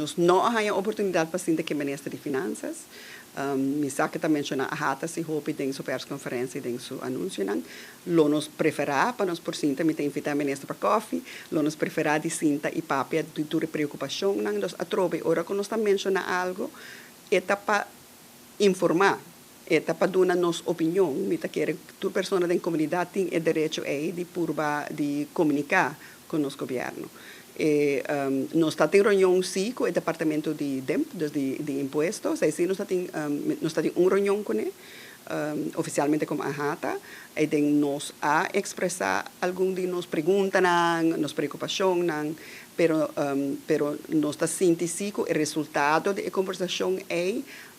Nós não há oportunidade para sinta que ministro de finanças. Me sabe que mencionar a hata se hope tem sua press-conferência e tem seu anúncio não. Lo nos preferar para nós por sinta me tem invitar ministro para coffee. Lo nos preferar de sinta e papel de tua preocupação não. Nós atrobe ora quando nós está mencionar algo é para informar. É para dar nossa opinião. Me tá querendo tu pessoa da comunidade tem o direito de comunicar com o nosso governo. Nós temos reunião sim com o departamento de DEMP, de impostos, aí sim nós temos uma reunião com ele, oficialmente com a Hata, e nós a expressar algumas de nossas perguntas, nossas preocupações, pero nós estamos sentindo que o resultado da conversação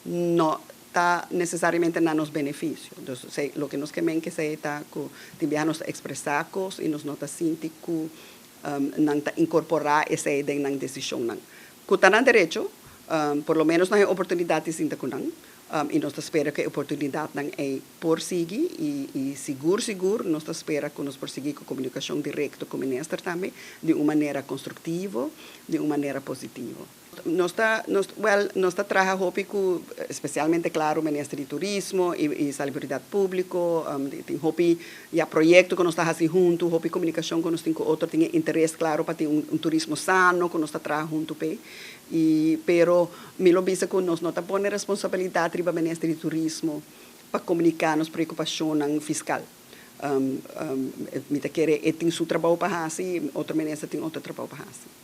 não está necessariamente na nos benefício. Então, o que nós queremos que seja que nos expressar coisas e nós não sentimos que não incorporar essa ideia na decisão. Que está no direito, por lo menos não é oportunidade de sentar com não, e nós esperamos que a oportunidade não é por seguir e seguro, nós esperamos que nós prosseguir com comunicação direta com o ministro também, de uma maneira construtiva, de uma maneira positiva. Nós está trabajando, especialmente, claro, o Ministério de Turismo e Salubridade Pública, tem projeto que nós estamos fazendo junto, comunicação que nós temos com outros, tem interesse, claro, para ter turismo sano, que nós estamos trabalhando junto, pero me lo dice que nós não estamos pondo responsabilidade para o Ministério de Turismo para comunicar nossa preocupação fiscal. Me quer tem seu trabalho para fazer, outro ministério tem outro trabalho para fazer.